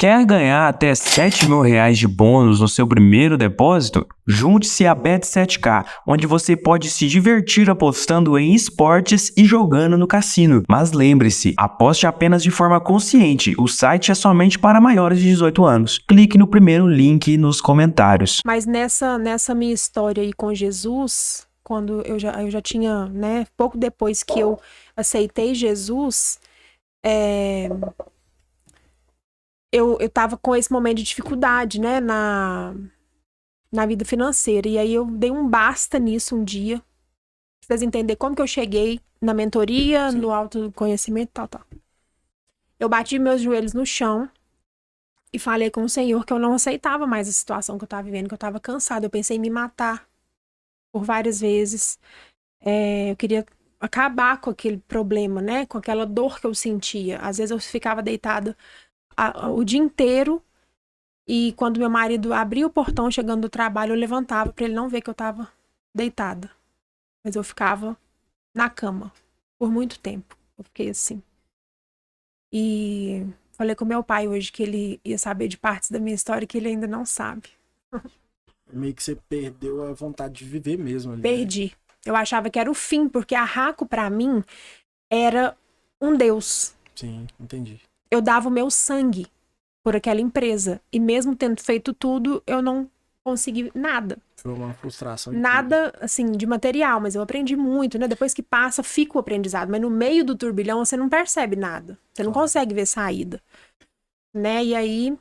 Quer ganhar até R$7.000 de bônus no seu primeiro depósito? Junte-se à Bet7k, onde você pode se divertir apostando em esportes e jogando no cassino. Mas lembre-se, aposte apenas de forma consciente, o site é somente para maiores de 18 anos. Clique no primeiro link nos comentários. Mas nessa minha história aí com Jesus, quando eu já tinha, né, pouco depois que eu aceitei Jesus, eu tava com esse momento de dificuldade, né, na vida financeira. E aí eu dei um basta nisso um dia. Pra vocês entenderem como que eu cheguei na mentoria, Sim. no autoconhecimento, tal. Eu bati meus joelhos no chão e falei com o Senhor que eu não aceitava mais a situação que eu tava vivendo, que eu tava cansada. Eu pensei em me matar por várias vezes. Eu queria acabar com aquele problema, né, com aquela dor que eu sentia. Às vezes eu ficava deitada o dia inteiro. E quando meu marido abria o portão chegando do trabalho, eu levantava pra ele não ver que eu tava deitada. Mas eu ficava na cama por muito tempo. Eu fiquei assim. E falei com meu pai hoje que ele ia saber de partes da minha história que ele ainda não sabe. Meio que você perdeu a vontade de viver mesmo ali. Perdi. Eu achava que era o fim, porque a Raco pra mim era um deus. Sim, entendi. Eu dava o meu sangue por aquela empresa. E mesmo tendo feito tudo, eu não consegui nada. Foi uma frustração. Nada, assim, de material, mas eu aprendi muito, né? Depois que passa, fica o aprendizado. Mas no meio do turbilhão, você não percebe nada. Você não consegue ver saída. Né? E aí,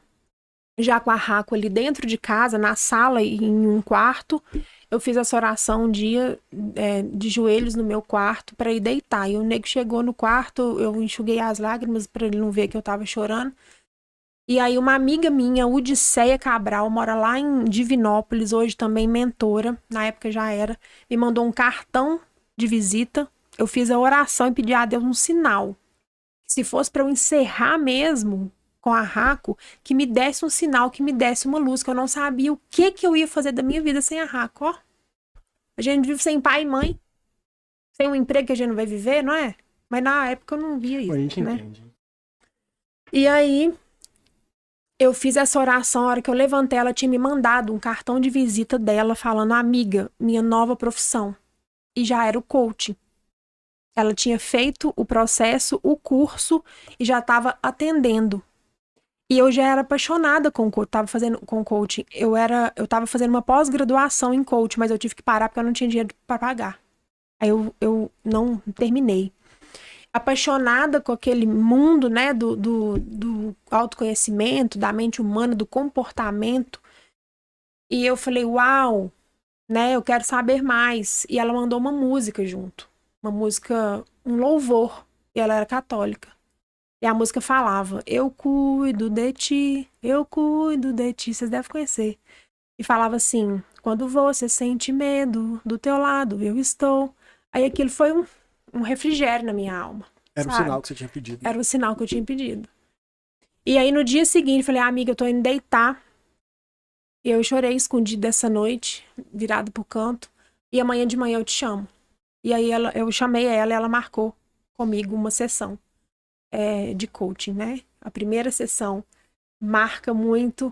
já com a Raco ali dentro de casa, na sala, em um quarto, eu fiz essa oração um dia de joelhos no meu quarto para ir deitar. E o nego chegou no quarto, eu enxuguei as lágrimas para ele não ver que eu tava chorando. E aí uma amiga minha, Udiceia Cabral, mora lá em Divinópolis, hoje também mentora, na época já era, me mandou um cartão de visita. Eu fiz a oração e pedi a Deus um sinal. Se fosse para eu encerrar mesmo com a Raco, que me desse um sinal, que me desse uma luz, que eu não sabia o que eu ia fazer da minha vida sem a Raco, ó. A gente vive sem pai e mãe, sem um emprego que a gente não vai viver, não é? Mas na época eu não via isso, A gente né? entende. E aí, eu fiz essa oração, a hora que eu levantei, ela tinha me mandado um cartão de visita dela falando, amiga, minha nova profissão. E já era o coaching. Ela tinha feito o processo, o curso, e já estava atendendo. E eu já era apaixonada com o coaching, tava fazendo com coaching. Eu tava fazendo uma pós-graduação em coaching, mas eu tive que parar porque eu não tinha dinheiro para pagar. Aí eu não terminei. Apaixonada com aquele mundo, né, do autoconhecimento, da mente humana, do comportamento. E eu falei, uau, né, eu quero saber mais. E ela mandou uma música junto. Uma música, um louvor. E ela era católica. E a música falava, eu cuido de ti, eu cuido de ti. Vocês devem conhecer. E falava assim, quando você sente medo, do teu lado eu estou. Aí aquilo foi um refrigério na minha alma. Era o sinal que você tinha pedido. Era o sinal que eu tinha pedido. E aí no dia seguinte, falei, amiga, eu tô indo deitar. E eu chorei escondido essa noite, virado pro canto. E amanhã de manhã eu te chamo. E aí eu chamei ela e ela marcou comigo uma sessão de coaching, né? A primeira sessão marca muito.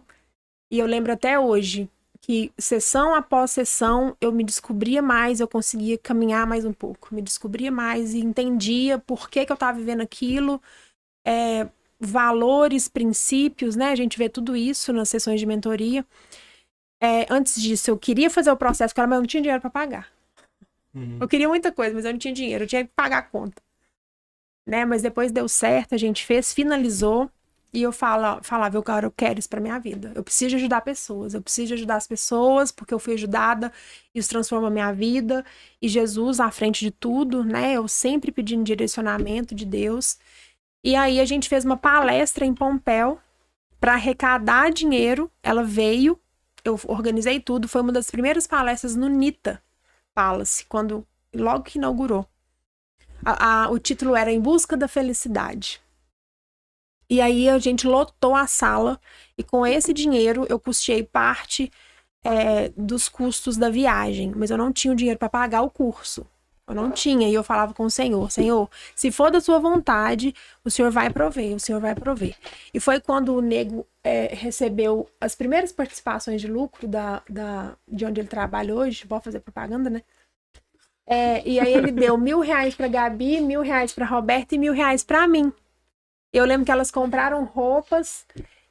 E eu lembro até hoje que sessão após sessão eu me descobria mais, eu conseguia caminhar mais um pouco. Me descobria mais e entendia por que eu estava vivendo aquilo. Valores, princípios, né? A gente vê tudo isso nas sessões de mentoria. Antes disso, eu queria fazer o processo, mas eu não tinha dinheiro para pagar. Eu queria muita coisa, mas eu não tinha dinheiro, eu tinha que pagar a conta. Né? Mas depois deu certo, a gente fez, finalizou. E eu falava, eu quero isso pra minha vida. Eu preciso ajudar pessoas. Eu preciso ajudar as pessoas porque eu fui ajudada. Isso transforma a minha vida. E Jesus à frente de tudo, né? Eu sempre pedindo direcionamento de Deus. E aí a gente fez uma palestra em Pompéu para arrecadar dinheiro. Ela veio, eu organizei tudo. Foi uma das primeiras palestras no Nita Palace, logo que inaugurou. O título era Em Busca da Felicidade. E aí a gente lotou a sala e com esse dinheiro eu custeei parte dos custos da viagem, mas eu não tinha o dinheiro para pagar o curso. Eu não tinha. E eu falava com o Senhor, Senhor, se for da sua vontade, o Senhor vai prover, o Senhor vai prover. E foi quando o nego recebeu as primeiras participações de lucro de onde ele trabalha hoje, vou fazer propaganda, né? E aí ele deu R$1.000 pra Gabi, R$1.000 pra Roberta e R$1.000 pra mim. Eu lembro que elas compraram roupas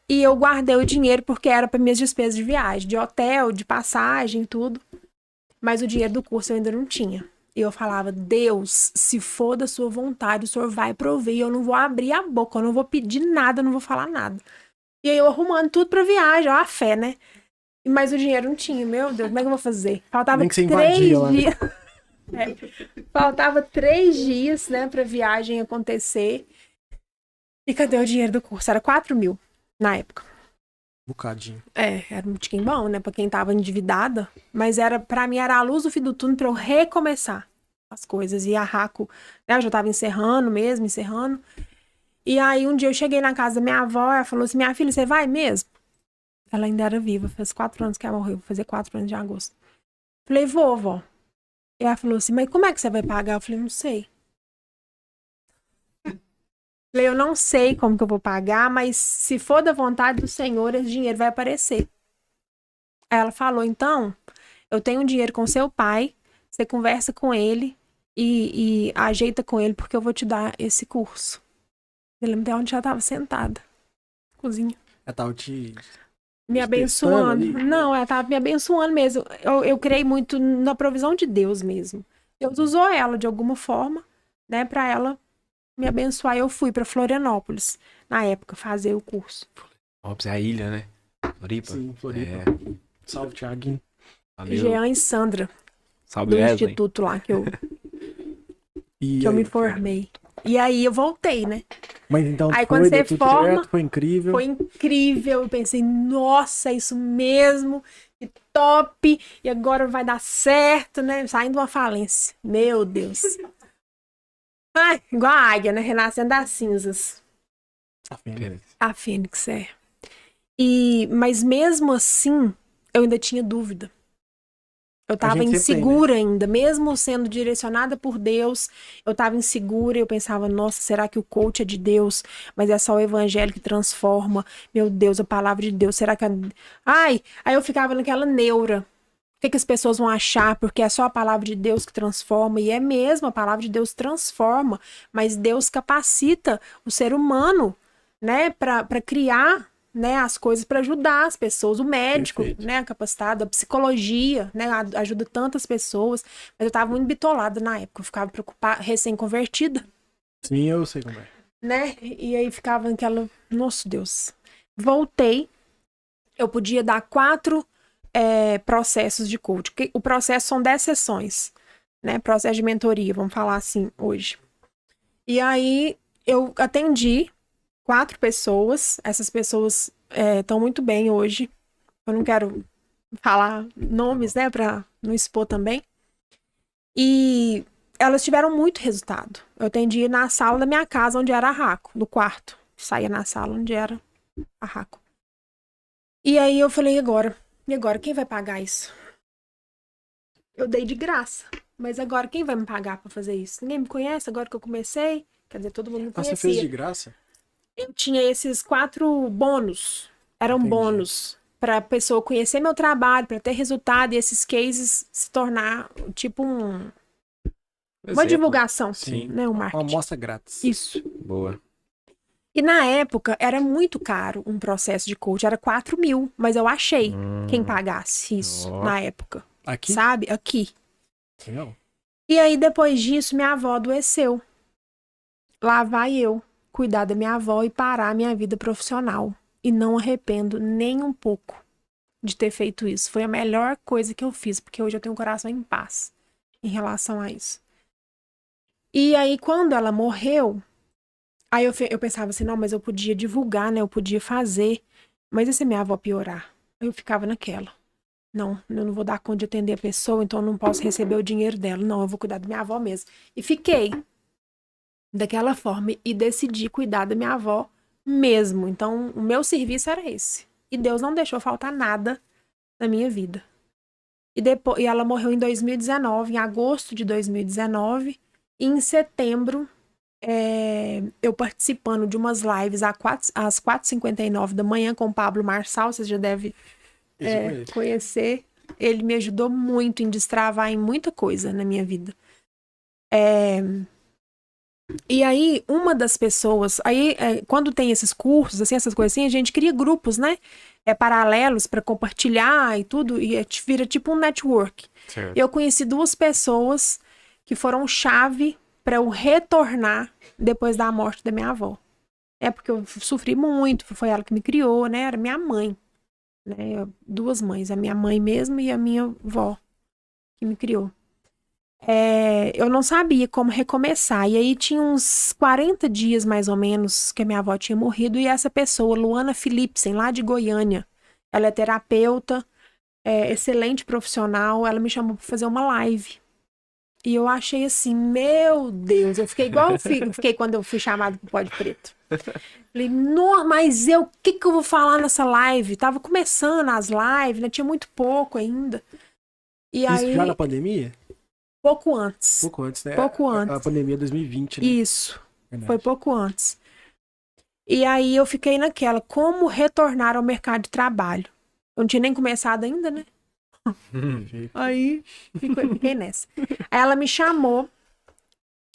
e eu guardei o dinheiro porque era para minhas despesas de viagem, de hotel, de passagem, tudo. Mas o dinheiro do curso eu ainda não tinha. E eu falava, Deus, se for da sua vontade, o Senhor vai prover. Eu não vou abrir a boca, eu não vou pedir nada, eu não vou falar nada. E aí eu arrumando tudo pra viagem, ó, a fé, né? Mas o dinheiro não tinha, meu Deus, como é que eu vou fazer? Faltava Nem que você 3 invadia lá, né? dias. Faltava 3 dias, né, pra viagem acontecer. E cadê o dinheiro do curso? Era 4.000 na época. Bocadinho. Era um tiquinho bom, né? Pra quem tava endividada. Mas pra mim era a luz do fim do túnel pra eu recomeçar as coisas. E a Raco, né? Eu já tava encerrando. E aí um dia eu cheguei na casa da minha avó, ela falou assim, minha filha, você vai mesmo? Ela ainda era viva, faz 4 anos que ela morreu, vou fazer 4 anos de agosto. Falei, vou, vó. E ela falou assim, mas como é que você vai pagar? Eu falei, não sei. Falei, eu não sei como que eu vou pagar, mas se for da vontade do Senhor, esse dinheiro vai aparecer. Aí ela falou, então, eu tenho um dinheiro com seu pai, você conversa com ele e ajeita com ele, porque eu vou te dar esse curso. Eu lembro até onde já estava sentada, na cozinha. Ela tava te Me abençoando. ali? Não, ela estava me abençoando mesmo. Eu creio muito na provisão de Deus mesmo. Deus usou ela de alguma forma, né, para ela me abençoar. Eu fui para Florianópolis, na época, fazer o curso. Óbvio, é a ilha, né? Floripa. Sim, Floripa. É. Salve, Thiaguinho. Valeu. Jean e Sandra, Salve, do Wesley. instituto lá que eu E que eu aí? me formei. E aí eu voltei, né? Mas então Aí foi, quando deu você tudo forma, certo, foi incrível. Foi incrível. Eu pensei, nossa, é isso mesmo. Que top. E agora vai dar certo, né? Saindo uma falência. Meu Deus. Ai, igual a águia, né? Renascendo das cinzas. Tá vendo? A Fênix, mas mesmo assim, eu ainda tinha dúvida. Eu tava gente sempre insegura ainda, mesmo sendo direcionada por Deus, eu tava insegura, eu pensava, nossa, será que o coach é de Deus? Mas é só o evangelho que transforma. Meu Deus, a palavra de Deus, será que... Ai, aí eu ficava naquela neura. O que as pessoas vão achar? Porque é só a palavra de Deus que transforma, e é mesmo, a palavra de Deus transforma, mas Deus capacita o ser humano, né, para criar, né, as coisas para ajudar as pessoas, o médico, Perfeito. né, capacitado, a psicologia, né, ajuda tantas pessoas, mas eu tava muito bitolada na época, eu ficava preocupada, recém-convertida, Sim, eu sei como é. né, e aí ficava naquela, nossa Deus, voltei, eu podia dar 4 processos de coaching, o processo são 10 sessões, né, processo de mentoria, vamos falar assim hoje, e aí eu atendi 4 pessoas, essas pessoas estão muito bem hoje. Eu não quero falar nomes, né, pra não expor também. E elas tiveram muito resultado. Eu atendi na sala da minha casa, onde era a Raco, no quarto. Saía na sala onde era a Raco. E aí eu falei, e agora? E agora, quem vai pagar isso? Eu dei de graça. Mas agora, quem vai me pagar pra fazer isso? Ninguém me conhece agora que eu comecei. Quer dizer, todo mundo me Ah, conhecia. você fez de graça? Eu tinha esses 4 bônus. Eram Entendi. bônus para a pessoa conhecer meu trabalho, para ter resultado e esses cases se tornar tipo uma divulgação, Sim. né, um Uma marketing. amostra grátis. Isso. Boa. E na época era muito caro um processo de coach, era 4.000, mas eu achei quem pagasse isso Ó. na época, Aqui? sabe? Aqui. Não. E aí depois disso minha avó adoeceu. Lá vai eu cuidar da minha avó e parar a minha vida profissional. E não arrependo nem um pouco de ter feito isso. Foi a melhor coisa que eu fiz, porque hoje eu tenho um coração em paz em relação a isso. E aí, quando ela morreu, aí eu pensava assim, não, mas eu podia divulgar, né? Eu podia fazer. Mas e se minha avó piorar? Eu ficava naquela. Não, eu não vou dar conta de atender a pessoa, então eu não posso receber o dinheiro dela. Não, eu vou cuidar da minha avó mesmo. E fiquei daquela forma e decidi cuidar da minha avó mesmo. Então, o meu serviço era esse. E Deus não deixou faltar nada na minha vida. E ela morreu em 2019, em agosto de 2019. E em setembro, eu participando de umas lives às 4h59 da manhã com o Pablo Marçal, vocês já devem Isso eu conheço. conhecer. Ele me ajudou muito em destravar em muita coisa na minha vida. E aí, uma das pessoas... quando tem esses cursos, assim, essas coisas assim, a gente cria grupos, né? Paralelos para compartilhar e tudo. E vira tipo um network. Certo. Eu conheci 2 pessoas que foram chave para eu retornar depois da morte da minha avó. Porque eu sofri muito, foi ela que me criou, né? Era minha mãe. Né? 2 mães, a minha mãe mesmo e a minha avó que me criou. Eu não sabia como recomeçar. E aí tinha uns 40 dias, mais ou menos, que a minha avó tinha morrido. E essa pessoa, Luana Philipsen, lá de Goiânia, ela é terapeuta, excelente profissional. Ela me chamou para fazer uma live. E eu achei assim, meu Deus, eu fiquei igual eu fiquei quando eu fui chamada pro Pódio Preto. Falei, mas o que eu vou falar nessa live? Tava começando as lives, né? Tinha muito pouco ainda. E Isso aí, já na pandemia? pouco antes. Pouco antes, né? Pouco antes. A pandemia 2020, né? Isso, Verdade. foi pouco antes. E aí eu fiquei naquela, como retornar ao mercado de trabalho? Eu não tinha nem começado ainda, né? Perfeito. Aí fiquei nessa. Aí ela me chamou.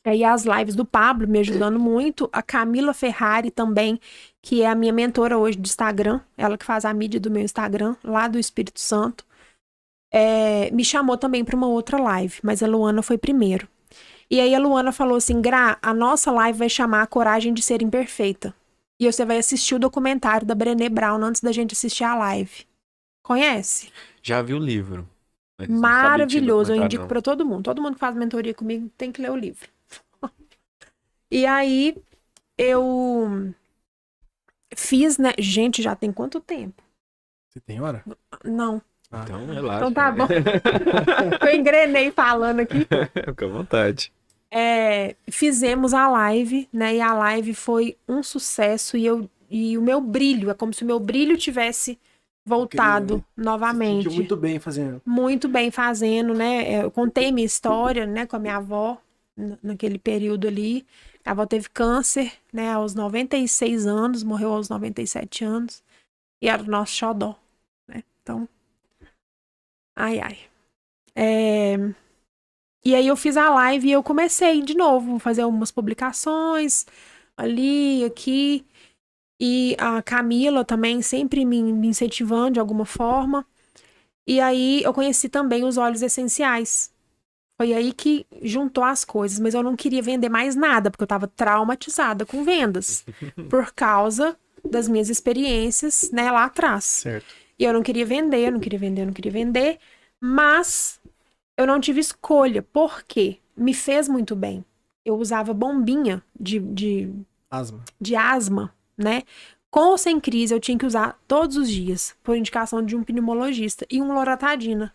Aí as lives do Pablo me ajudando muito. A Camila Ferrari também, que é a minha mentora hoje do Instagram. Ela que faz a mídia do meu Instagram, lá do Espírito Santo. Me chamou também para uma outra live, mas a Luana foi primeiro. E aí a Luana falou assim, Gra, a nossa live vai chamar A Coragem de Ser Imperfeita. E você vai assistir o documentário da Brené Brown antes da gente assistir a live. Conhece? Já vi o livro. Mas não sabia que tinha Maravilhoso, eu documentário, indico não. para todo mundo. Todo mundo que faz mentoria comigo tem que ler o livro. E aí, eu fiz, né? Gente, já tem quanto tempo? Você tem hora? Não. Então, relaxa. Então tá bom. Eu engrenei falando aqui. Fica à vontade. Fizemos a live, né? E a live foi um sucesso. E o meu brilho, é como se o meu brilho tivesse voltado Se novamente. sentiu muito bem fazendo. Muito bem fazendo, né? Eu contei minha história, né, com a minha avó naquele período ali. A avó teve câncer, né, aos 96 anos, morreu aos 97 anos. E era o nosso xodó, né? Então, ai. E aí eu fiz a live e eu comecei de novo a fazer umas publicações ali, aqui. E a Camila também sempre me incentivando de alguma forma. E aí eu conheci também os óleos essenciais. Foi aí que juntou as coisas, mas eu não queria vender mais nada, porque eu estava traumatizada com vendas, por causa das minhas experiências, né, lá atrás. Certo. E eu não queria vender, mas eu não tive escolha, porque me fez muito bem. Eu usava bombinha de asma, né? Com ou sem crise, eu tinha que usar todos os dias, por indicação de um pneumologista, e um loratadina.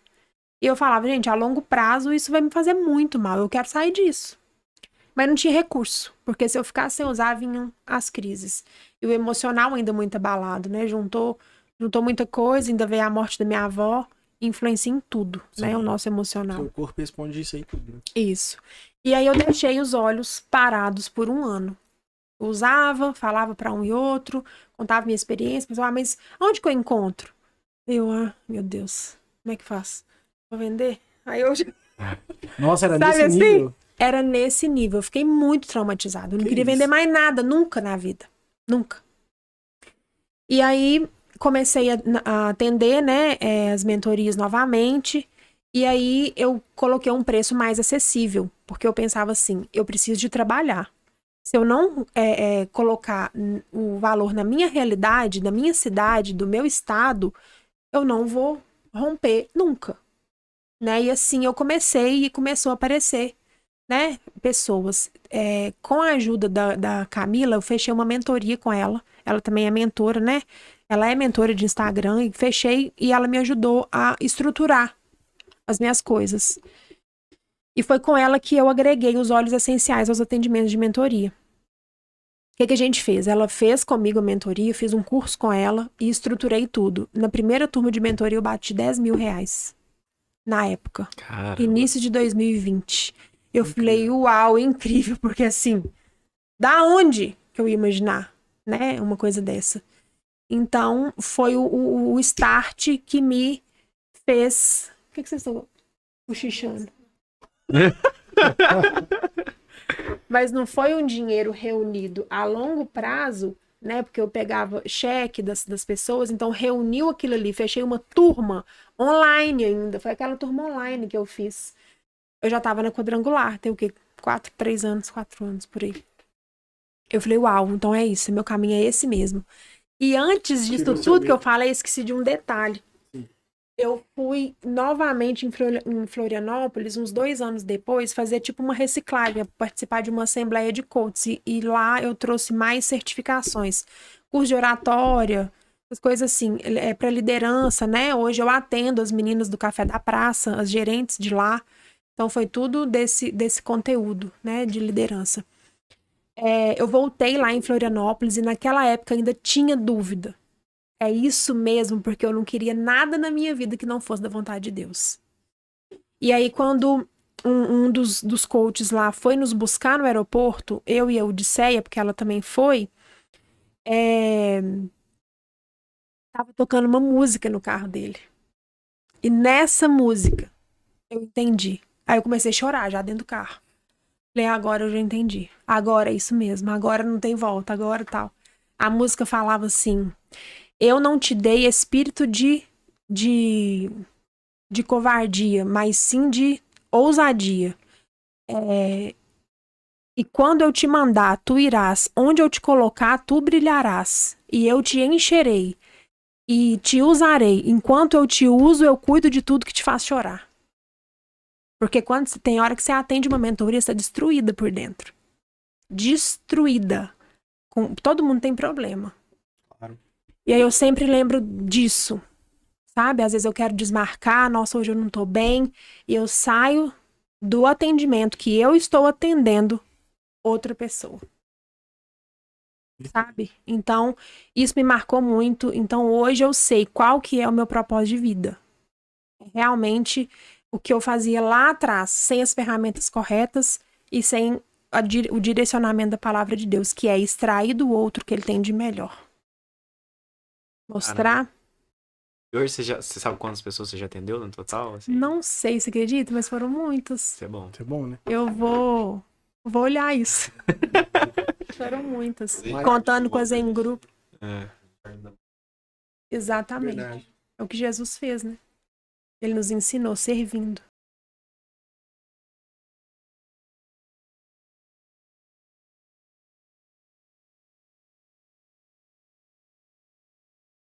E eu falava, gente, a longo prazo isso vai me fazer muito mal, eu quero sair disso. Mas não tinha recurso, porque se eu ficasse sem usar, vinham as crises. E o emocional ainda muito abalado, né? Juntou muita coisa, ainda veio a morte da minha avó, influencia em tudo, né? O nosso emocional. Seu corpo responde isso aí tudo. Né? Isso. E aí eu deixei os olhos parados por 1 ano. Eu usava, falava para um e outro, contava minha experiência, pensava, mas onde que eu encontro? Meu Deus, como é que faz? Vou vender? Aí eu... Nossa, era Sabe nesse assim? nível? Era nesse nível. Eu fiquei muito traumatizada. Eu não queria vender mais nada, nunca na vida. Nunca. E aí, comecei a atender, né, as mentorias novamente. E aí, eu coloquei um preço mais acessível. Porque eu pensava assim, eu preciso de trabalhar. Se eu não colocar o valor na minha realidade, da minha cidade, do meu estado, eu não vou romper nunca. Né? E assim eu comecei e começou a aparecer, né, pessoas. Com a ajuda da Camila, eu fechei uma mentoria com ela. Ela também é mentora, né? Ela é mentora de Instagram e fechei e ela me ajudou a estruturar as minhas coisas. E foi com ela que eu agreguei os óleos essenciais aos atendimentos de mentoria. O que a gente fez? Ela fez comigo a mentoria, fiz um curso com ela e estruturei tudo. Na primeira turma de mentoria eu bati R$10.000. na época. Caramba. Início de 2020. Eu falei, uau, incrível, porque assim, da onde que eu ia imaginar, né, uma coisa dessa? Então, foi o start que me fez... O que vocês estão cochichando? Mas não foi um dinheiro reunido a longo prazo, né? Porque eu pegava cheque das pessoas, então reuniu aquilo ali, fechei uma turma online ainda. Foi aquela turma online que eu fiz. Eu já tava na quadrangular, tem o quê? 4 anos por aí. Eu falei, uau, então é isso, meu caminho é esse mesmo. E antes disso Tirou seu tudo que eu medo. falei, eu esqueci de um detalhe. Sim. Eu fui novamente em Florianópolis, uns 2 anos depois, fazer tipo uma reciclagem, participar de uma assembleia de coaches. E lá eu trouxe mais certificações. Curso de oratória, as coisas assim, para liderança, né? Hoje eu atendo as meninas do Café da Praça, as gerentes de lá. Então foi tudo desse conteúdo, né? De liderança. Eu voltei lá em Florianópolis e naquela época ainda tinha dúvida. É isso mesmo, porque eu não queria nada na minha vida que não fosse da vontade de Deus. E aí, quando um dos coaches lá foi nos buscar no aeroporto, eu e a Odisseia, porque ela também foi, tava tocando uma música no carro dele. E nessa música, eu entendi. Aí eu comecei a chorar já dentro do carro. Falei, agora eu já entendi. Agora é isso mesmo. Agora não tem volta. Agora tal. A música falava assim: eu não te dei espírito de covardia, mas sim de ousadia. E quando eu te mandar, tu irás. Onde eu te colocar, tu brilharás. E eu te encherei. E te usarei. Enquanto eu te uso, eu cuido de tudo que te faz chorar. Porque quando tem hora que você atende uma mentoria, você está destruída por dentro. Destruída. Todo mundo tem problema. Claro. E aí eu sempre lembro disso. Sabe? Às vezes eu quero desmarcar, nossa, hoje eu não tô bem. E eu saio do atendimento que eu estou atendendo outra pessoa. Sabe? Então, isso me marcou muito. Então, hoje eu sei qual que é o meu propósito de vida. Realmente, o que eu fazia lá atrás, sem as ferramentas corretas e sem o direcionamento da palavra de Deus, que é extrair do outro o que ele tem de melhor. Mostrar. E hoje você sabe quantas pessoas você já atendeu no total? Assim? Não sei se acredita, mas foram muitos. Isso é bom. Isso é bom, né? Eu vou olhar isso. Foram muitas. Mas- Contando com as em grupo. É. Exatamente. Verdade. É o que Jesus fez, né? Ele nos ensinou servindo.